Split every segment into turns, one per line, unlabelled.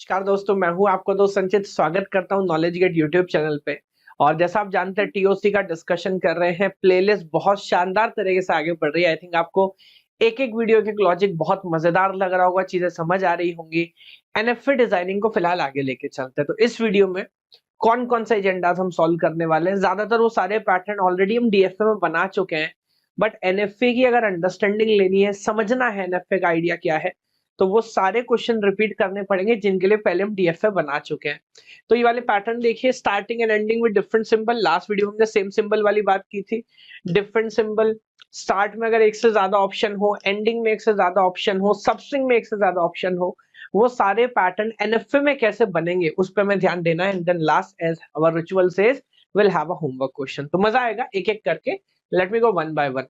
नमस्कार दोस्तों, मैं हूं आपका दोस्त संचित। स्वागत करता हूं नॉलेज गेट यूट्यूब चैनल पे। और जैसा आप जानते हैं टीओसी का डिस्कशन कर रहे हैं। प्लेलिस्ट बहुत शानदार तरीके से आगे बढ़ रही है। आई थिंक आपको एक एक वीडियो के लॉजिक बहुत मजेदार लग रहा होगा, चीजें समझ आ रही होंगी। एनएफए डिजाइनिंग को फिलहाल आगे लेके चलते हैं। तो इस वीडियो में कौन कौन से एजेंडास हम सॉल्व करने वाले हैं। ज्यादातर वो सारे पैटर्न ऑलरेडी हम डीएफए में बना चुके हैं, बट एनएफए की अगर अंडरस्टैंडिंग लेनी है, समझना है एनएफए का आइडिया क्या है, तो वो सारे क्वेश्चन रिपीट करने पड़ेंगे जिनके लिए पहले हम डीएफए बना चुके हैं। तो ये वाले पैटर्न देखिए, starting and ending with different symbol. Last video में हमने सेम सिंबल वाली बात की थी। डिफरेंट सिंबल, स्टार्ट में अगर एक से ज्यादा ऑप्शन हो, एंडिंग में एक से ज्यादा ऑप्शन हो, सबस्ट्रिंग में एक से ज्यादा ऑप्शन हो, वो सारे पैटर्न एनएफए में कैसे बनेंगे उस पर हमें ध्यान देना है। And then last, as our ritual says, will have a homework question. तो मजा आएगा एक एक करके। Let me go one by one.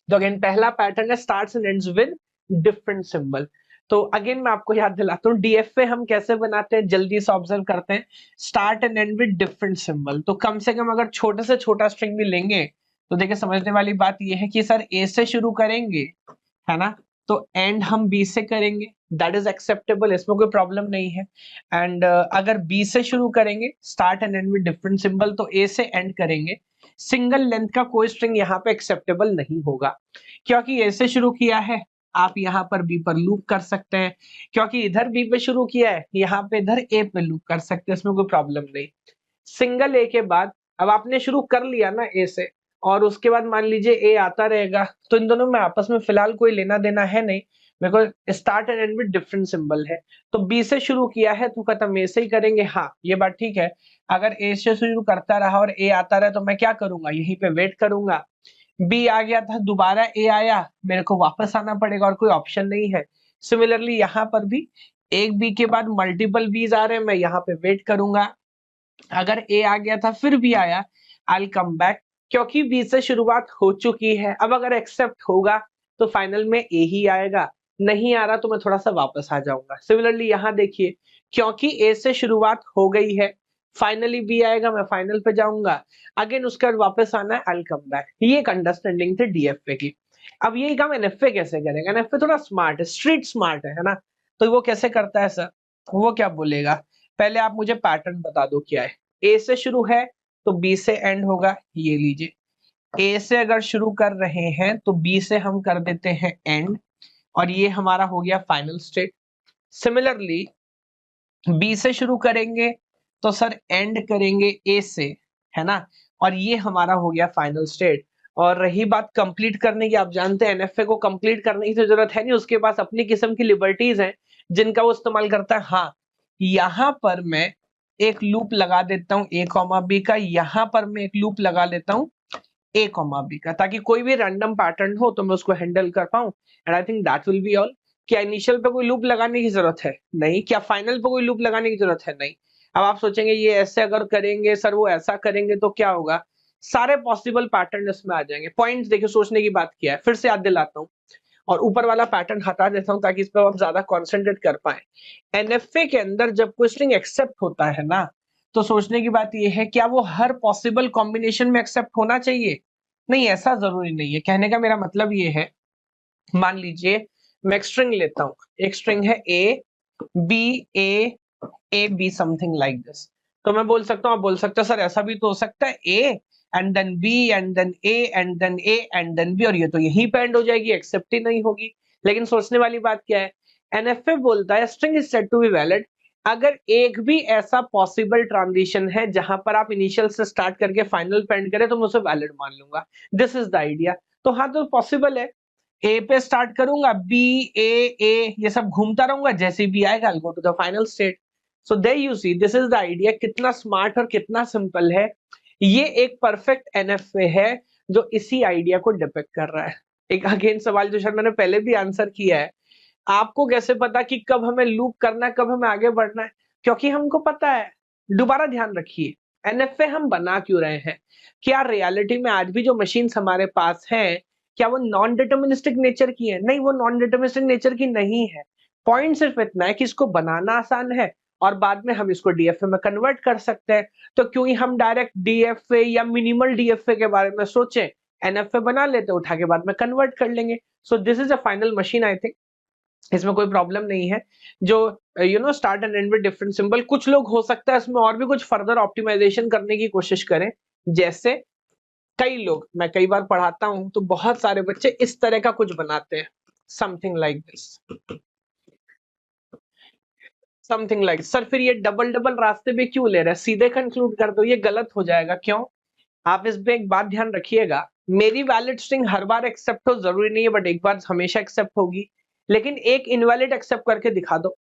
तो अगेन पहला पैटर्न है starts and ends with different symbol. तो अगेन मैं आपको याद दिलाता हूँ डीएफए हम कैसे बनाते हैं, जल्दी से ऑब्जर्व करते हैं। Start and and with different symbol. तो कम से कम अगर छोटे से छोटा स्ट्रिंग भी लेंगे तो देखिए समझने वाली बात यह है कि सर ए से शुरू करेंगे, है ना, तो एंड हम बी से करेंगे, दैट इज एक्सेप्टेबल, इसमें कोई प्रॉब्लम नहीं है। एंड अगर बी से शुरू करेंगे start and and with different symbol, तो ए से एंड करेंगे, सिंगल लेंथ का कोई स्ट्रिंग यहाँ पे एक्सेप्टेबल नहीं होगा। क्योंकि ए से शुरू किया है, आप यहाँ पर बी पर लूप कर सकते हैं। क्योंकि इधर बी पे शुरू किया है, यहाँ पे इधर ए पे लूप कर सकते हैं, इसमें कोई प्रॉब्लम नहीं। सिंगल ए के बाद अब आपने शुरू कर लिया ना ए से, और उसके बाद मान लीजिए ए आता रहेगा, तो इन दोनों में आपस में फिलहाल कोई लेना देना है नहीं, because start and and with different symbol है। तो बी से शुरू किया है तो खत्म, ए से ही करेंगे। हाँ, ये बात ठीक है। अगर ए से शुरू करता रहा और ए आता रहा तो मैं क्या करूंगा, यहीं पे वेट करूंगा। बी आ गया था, दोबारा ए आया, मेरे को वापस आना पड़ेगा और कोई ऑप्शन नहीं है। सिमिलरली यहाँ पर भी एक बी के बाद मल्टीपल बीज आ रहे हैं, मैं यहाँ पे वेट करूंगा। अगर ए आ गया था फिर भी आया, आई कम बैक, क्योंकि बी से शुरुआत हो चुकी है। अब अगर एक्सेप्ट होगा तो फाइनल में ए ही आएगा, नहीं आ रहा तो मैं थोड़ा सा वापस आ जाऊंगा। सिमिलरली यहाँ देखिए, क्योंकि ए से शुरुआत हो गई है, फाइनली बी आएगा, मैं फाइनल पे जाऊंगा। अगेन उसके बाद वापस आना है, आई कम बैक। ये एक अंडरस्टैंडिंग थी डीएफए की। अब यही काम एनएफए कैसे करेगा। एनएफए थोड़ा स्मार्ट है, स्ट्रीट स्मार्ट है ना। तो वो कैसे करता है सर, वो क्या बोलेगा, पहले आप मुझे पैटर्न बता दो क्या है। ए से शुरू है तो बी से एंड होगा, ये लीजिए। ए से अगर शुरू कर रहे हैं तो बी से हम कर देते हैं एंड, और ये हमारा हो गया फाइनल स्टेट। सिमिलरली बी से शुरू करेंगे तो सर एंड करेंगे ए से, है ना, और ये हमारा हो गया फाइनल स्टेट। और रही बात कंप्लीट करने की, आप जानते हैं एनएफए को कंप्लीट करने की तो जरूरत है नहीं, उसके पास अपनी किस्म की लिबर्टीज हैं जिनका वो इस्तेमाल करता है। हाँ, यहाँ पर मैं एक लूप लगा देता हूँ ए कॉमा बी का, यहाँ पर मैं एक लूप लगा लेता हूँ ए कॉमा बी का, ताकि कोई भी रैंडम पैटर्न हो तो मैं उसको हैंडल कर पाऊं। And I think that will be all. क्या इनिशियल पे कोई लूप लगाने की जरूरत है? नहीं। क्या फाइनल पे कोई लूप लगाने की जरूरत है? नहीं। अब आप सोचेंगे ये ऐसे अगर करेंगे सर, वो ऐसा करेंगे तो क्या होगा, सारे पॉसिबल पैटर्न इसमें आ जाएंगे। पॉइंट्स देखिए, सोचने की बात किया है, फिर से याद दिलाता हूँ। और ऊपर वाला पैटर्न हटा देता हूँ ताकि इस पर आप ज्यादा कॉन्सेंट्रेट कर पाए। एनएफए के अंदर जब कोई स्ट्रिंग एक्सेप्ट होता है ना, तो सोचने की बात यह है, क्या वो हर पॉसिबल कॉम्बिनेशन में एक्सेप्ट होना चाहिए? नहीं, ऐसा जरूरी नहीं है। कहने का मेरा मतलब ये है, मान लीजिए मैं एक स्ट्रिंग लेता हूं, एक स्ट्रिंग है A be something like this. तो मैं बोल सकता हूं, आप बोल सकते हो सर ऐसा भी तो हो सकता है, A and then B and then A and then A and then B, और ये तो यही पे एंड हो जाएगी, एक्सेप्ट ही नहीं होगी। लेकिन सोचने वाली बात क्या है, एनएफए बोलता है string is said to be valid अगर एक भी ऐसा पॉसिबल ट्रांजिशन है जहां पर आप इनिशियल से स्टार्ट करके फाइनल पे एंड करें तो मैं उसे वैलिड मान लूंगा। This is the idea. तो हाँ, तो पॉसिबल है, ए पे स्टार्ट करूंगा, बी ए ये सब घूमता रहूंगा, जैसे बी आएगा I go to the final state. So there you see, this is the idea. कितना स्मार्ट और कितना सिंपल है। ये एक परफेक्ट एनएफए है जो इसी आइडिया को डिपिक्ट कर रहा है। एक अगेन सवाल जो शायद मैंने पहले भी आंसर किया है, आपको कैसे पता कि कब हमें लूप करना है, कब हमें आगे बढ़ना है? क्योंकि हमको पता है। दोबारा ध्यान रखिए, एनएफए हम बना क्यों रहे हैं। क्या रियलिटी में आज भी जो मशीन्स हमारे पास हैं, क्या वो नॉन डिटर्मिनिस्टिक नेचर की है? नहीं, वो नॉन डिटर्मिनिस्टिक नेचर की नहीं है। पॉइंट सिर्फ इतना है कि इसको बनाना आसान है और बाद में हम इसको डीएफए में कन्वर्ट कर सकते हैं। तो क्यों ही हम डायरेक्ट डीएफए या मिनिमल डीएफए के बारे में सोचें, एनएफए बना लेते, उठा के बाद में कन्वर्ट कर लेंगे। सो this is a final machine I think. इसमें कोई प्रॉब्लम नहीं है। जो start and and with different symbol, कुछ लोग हो सकता है इसमें और भी कुछ फर्दर ऑप्टिमाइजेशन करने की कोशिश करें। जैसे कई लोग, मैं कई बार पढ़ाता हूं तो बहुत सारे बच्चे इस तरह का कुछ बनाते हैं, something like this, something like. Sir फिर ये डबल डबल रास्ते पे क्यों ले रहे हैं, सीधे कंक्लूड कर दो, ये गलत हो जाएगा। क्यों? आप इस पे एक बात ध्यान रखिएगा, मेरी वैलिड स्ट्रिंग हर बार एक्सेप्ट हो जरूरी नहीं है, बट एक बार हमेशा एक्सेप्ट होगी। लेकिन एक इनवैलिड एक्सेप्ट करके दिखा दो।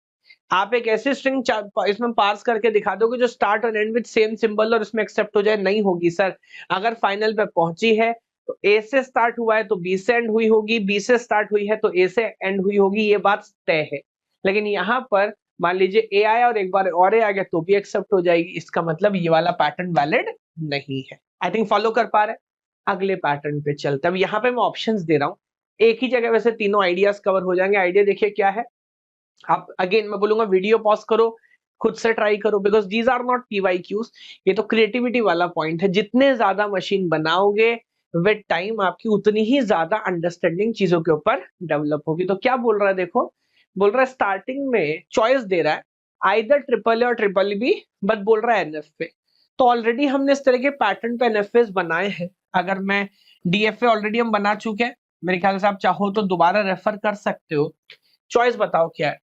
आप एक ऐसी स्ट्रिंग इसमें पार्स करके दिखा दो कि जो स्टार्ट और एंड विद सेम सिंबल और इसमें एक्सेप्ट हो जाए, नहीं होगी सर। अगर फाइनल पे पहुंची है तो ए से स्टार्ट हुआ है तो बी से एंड हुई होगी, बी से स्टार्ट हुई है तो ए से एंड हुई होगी, ये बात तय है। लेकिन यहाँ पर मान लीजिए ए आया और एक बार और ए आ गया तो भी एक्सेप्ट हो जाएगी, इसका मतलब ये वाला पैटर्न वैलिड नहीं है। आई थिंक फॉलो कर पा रहे हैं। अगले पैटर्न पे चलते हैं। अब यहाँ पे मैं ऑप्शंस दे रहा हूँ, एक ही जगह वैसे तीनों आइडियाज कवर हो जाएंगे। आइडिया देखिए क्या है। आप अगेन मैं बोलूंगा वीडियो पॉज करो, खुद से ट्राई करो, because these are not PYQs. ये तो क्रिएटिविटी वाला पॉइंट है। जितने ज्यादा मशीन बनाओगे विद टाइम आपकी उतनी ही ज्यादा अंडरस्टैंडिंग चीजों के ऊपर डेवलप होगी। तो क्या बोल रहा है देखो, बोल रहा है स्टार्टिंग में चॉइस दे रहा है either triple A or triple B, but बोल रहा है एनएफए। तो ऑलरेडी हमने इस तरह के पैटर्न पे एनएफए बनाए हैं। अगर मैं डीएफए ऑलरेडी हम बना चुके हैं, मेरे ख्याल से आप चाहो तो दोबारा रेफर कर सकते हो। चॉइस बताओ क्या है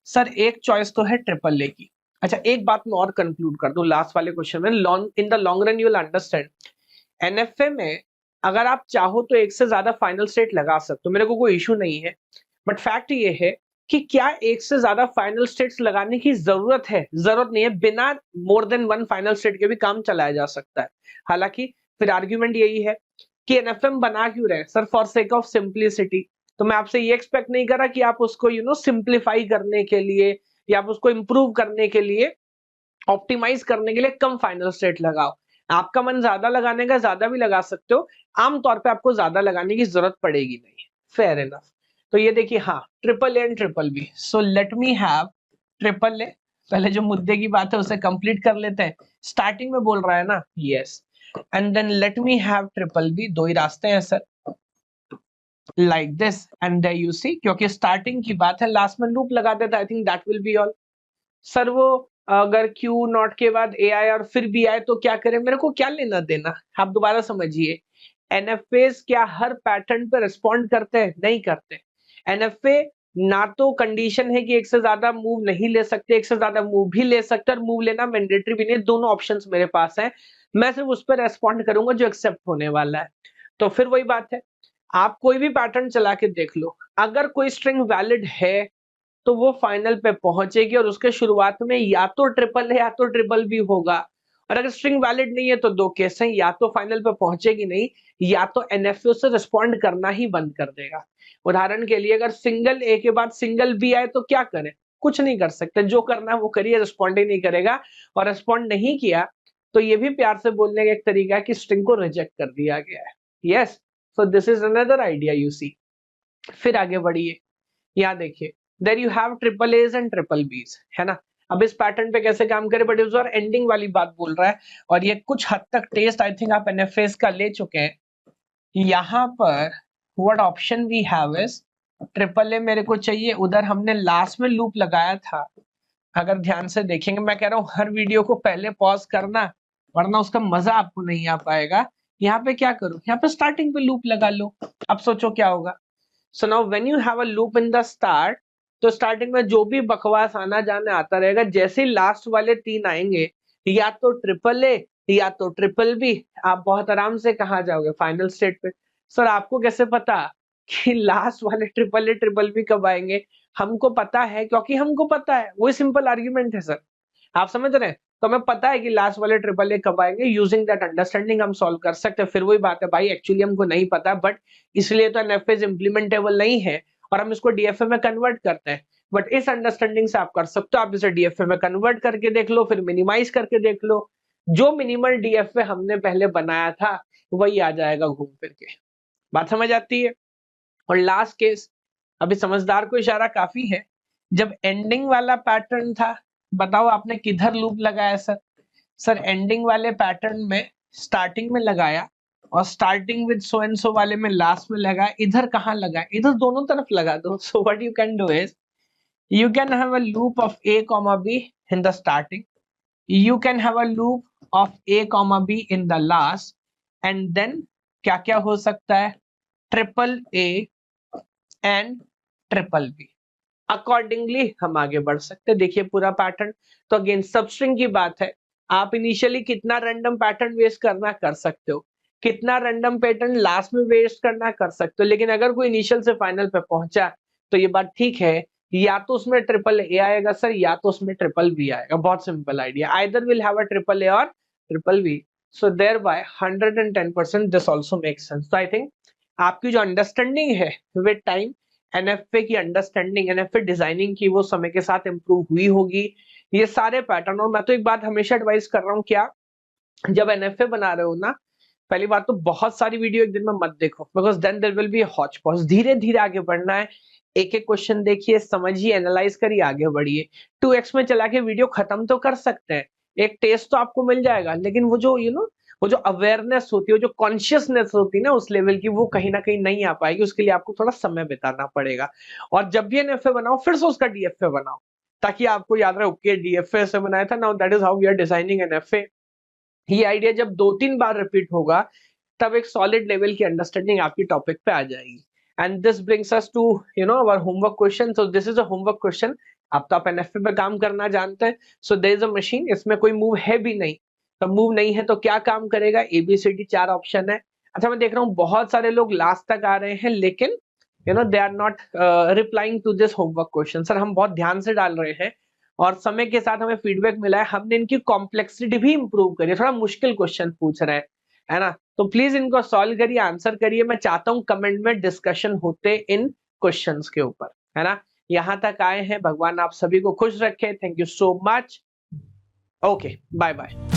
सर? एक चॉइस तो है ट्रिपल ए की। अच्छा एक बात मैं और कंक्लूड कर दूं लास्ट वाले क्वेश्चन में, in the long run you will understand. NFA में अगर आप चाहो तो एक से ज्यादा फाइनल स्टेट लगा सकते हो, मेरे को कोई इशू नहीं है। बट फैक्ट ये है कि क्या एक से ज्यादा फाइनल स्टेट्स लगाने की जरूरत है? जरूरत नहीं है। बिना more than one final state के भी काम चलाया जा सकता है। हालांकि फिर आर्ग्यूमेंट यही है कि एनएफएम बना क्यों रहे sir? For sake of simplicity. तो मैं आपसे ये एक्सपेक्ट नहीं कर रहा कि आप उसको सिंप्लीफाई करने के लिए या आप उसको इंप्रूव करने के लिए, ऑप्टिमाइज करने के लिए कम फाइनल स्टेट लगाओ। आपका मन ज्यादा लगाने का, ज्यादा भी लगा सकते हो। आमतौर पे आपको ज्यादा लगाने की जरूरत पड़ेगी नहीं। Fair enough. तो ये देखिए, हाँ triple A and triple B. So let me have triple A. पहले जो मुद्दे की बात है उसे कंप्लीट कर लेते हैं। स्टार्टिंग में बोल रहा है ना, yes, and then let me have triple B. दो ही रास्ते हैं sir, like this and there you see. क्योंकि स्टार्टिंग की बात है, लास्ट में लूप लगा देता। I think that will be all. Sir वो अगर क्यू नॉट के बाद ए आए और फिर बी आए तो क्या करें? मेरे को क्या लेना देना, आप दोबारा समझिए। एनएफएस क्या हर पैटर्न पे रिस्पॉन्ड करते हैं? नहीं करते। एनएफए ना तो कंडीशन है कि एक से ज्यादा मूव नहीं ले सकते, एक से ज्यादा मूव भी ले सकते, और मूव लेना मैंडेटरी भी नहीं। दोनों ऑप्शंस मेरे पास हैं, मैं सिर्फ उस पर रेस्पॉन्ड करूंगा जो एक्सेप्ट होने वाला है। तो फिर वही बात है, आप कोई भी पैटर्न चला के देख लो, अगर कोई स्ट्रिंग वैलिड है तो वो फाइनल पे पहुंचेगी, और उसके शुरुआत में या तो ट्रिपल है या तो ट्रिपल बी होगा। और अगर स्ट्रिंग वैलिड नहीं है तो दो केस हैं, या तो फाइनल पे पहुंचेगी नहीं, या तो एनएफओ से रिस्पॉन्ड करना ही बंद कर देगा। उदाहरण के लिए अगर सिंगल ए के बाद सिंगल बी आए तो क्या करें? कुछ नहीं कर सकते, जो करना है वो करिए, रिस्पॉन्ड ही नहीं करेगा। और रिस्पॉन्ड नहीं किया तो ये भी प्यार से बोलने का एक तरीका है कि स्ट्रिंग को रिजेक्ट कर दिया गया है। Yes, so this is another idea you see. फिर आगे बढ़िए, यहाँ देखिए, there you have triple As and triple Bs, है ना। अब इस पैटर्न पे कैसे काम करे, बट इस बार एंडिंग वाली बात बोल रहा है, और ये कुछ हद तक टेस्ट आई थिंक आप एनएफएस का ले चुके हैं। यहाँ पर what option we have is triple A मेरे को चाहिए, उधर हमने लास्ट में लूप लगाया था। अगर ध्यान से देखेंगे, मैं कह रहा हूँ हर वीडियो को पहले पॉज करना, वरना उसका मजा आपको नहीं आ पाएगा। यहाँ पे क्या करूँ, यहाँ पे स्टार्टिंग पे लूप लगा लो। अब सोचो क्या होगा। So now when you have a loop in the start, तो स्टार्टिंग में जो भी बकवास आना जाने आता रहेगा, जैसे ही लास्ट वाले तीन आएंगे, या तो ट्रिपल ए या तो ट्रिपल बी, आप बहुत आराम से कहाँ जाओगे? फाइनल स्टेट पे। सर आपको कैसे पता कि लास्ट वाले ट्रिपल बी कब आएंगे? हमको पता है, क्योंकि हमको पता है। वही सिंपल आर्ग्यूमेंट है सर, आप समझ रहे हैं। तो हमें पता है कि लास्ट वाले ट्रिपल ए कब आएंगे, यूजिंग दैट अंडरस्टैंडिंग हम सॉल्व कर सकते हैं। फिर वही बात है भाई, एक्चुअली हमको नहीं पता, बट इसलिए तो एनएफएस इंप्लीमेंटेबल नहीं है, और हम इसको डीएफए में कन्वर्ट करते हैं। बट इस अंडरस्टैंडिंग से आप कर सकते हो, आप इसे डीएफए में कन्वर्ट करके देख लो, फिर मिनिमाइज करके देख लो। जो मिनिमल डीएफए हमने पहले बनाया था वही आ जाएगा घूम फिर के। बात समझ आती है। और लास्ट केस, अभी समझदार को इशारा काफी है। जब एंडिंग वाला पैटर्न था, बताओ आपने किधर लूप लगाया सर? सर एंडिंग वाले पैटर्न में स्टार्टिंग में लगाया, और starting with so and so वाले में लास्ट में लगाया। इधर कहाँ लगाया? इधर दोनों तरफ लगा दो। So what you can do is, You can have a loop of a comma b in the starting. You can have a loop of a comma b in the last. And then क्या क्या हो सकता है? Triple A and triple B. Accordingly हम आगे बढ़ सकते हैं। देखिए पूरा पैटर्न। तो अगेन सबस्ट्रिंग की बात है, आप इनिशियली कितना रैंडम पैटर्न वेस्ट करना कर सकते हो, कितना रैंडम पैटर्न लास्ट में वेस्ट करना कर सकते हो। लेकिन अगर कोई इनिशियल से फाइनल पे पहुंचा तो ये बात ठीक है, या तो उसमें ट्रिपल ए आएगा सर, या तो उसमें ट्रिपल बी आएगा। बहुत simple idea, either will have a triple A or triple B. So there by 110% this also makes sense. तो आई थिंक आपकी जो अंडरस्टैंडिंग है विद टाइम, एनएफए की अंडरस्टैंडिंग, एनएफए डिजाइनिंग की, वो समय के साथ इंप्रूव हुई होगी। ये सारे पैटर्न, और मैं तो एक बात हमेशा एडवाइस कर रहा हूँ, क्या जब एनएफए बना रहे हो ना, पहली बात तो बहुत सारी वीडियो एक दिन में मत देखो, because then there will be hotchpotch. धीरे धीरे आगे बढ़ना है, एक एक क्वेश्चन देखिए, समझिए, एनालाइज करिए, आगे बढ़िए। 2x में चला के वीडियो खत्म तो कर सकते हैं, एक टेस्ट तो आपको मिल जाएगा, लेकिन वो जो वो जो अवेयरनेस होती है, वो जो कॉन्शियसनेस होती है ना उस लेवल की, वो कहीं ना कहीं नहीं आ पाएगी। उसके लिए आपको थोड़ा समय बिताना पड़ेगा। और जब भी एनएफए बनाओ फिर से उसका डीएफए बनाओ, ताकि आपको याद रहे ओके डीएफए से बनाया था, now that is how we are designing NFA. ये आइडिया जब 2-3 बार रिपीट होगा, तब एक सॉलिड लेवल की अंडरस्टैंडिंग आपकी टॉपिक पे आ जाएगी। And this brings us to our homework question. So this is a homework question. अब तो आप एनएफए पे काम करना जानते हैं। So there is a machine, इसमें कोई मूव है भी नहीं, तो मूव नहीं है तो क्या काम करेगा? एबीसीडी 4 ऑप्शन है। अच्छा, मैं देख रहा हूँ बहुत सारे लोग लास्ट तक आ रहे हैं, लेकिन they are not replying to this homework question. Sir हम बहुत ध्यान से डाल रहे हैं, और समय के साथ हमें फीडबैक मिला है, हमने इनकी कॉम्प्लेक्सिटी भी इंप्रूव करी है, थोड़ा मुश्किल क्वेश्चन पूछ रहे हैं, है ना? तो प्लीज इनको सॉल्व करिए, आंसर करिए। मैं चाहता हूं कमेंट में डिस्कशन होते इन क्वेश्चंस के ऊपर, है ना? यहां तक आए हैं, भगवान आप सभी को खुश रखे। Thank you so much. Okay, bye bye.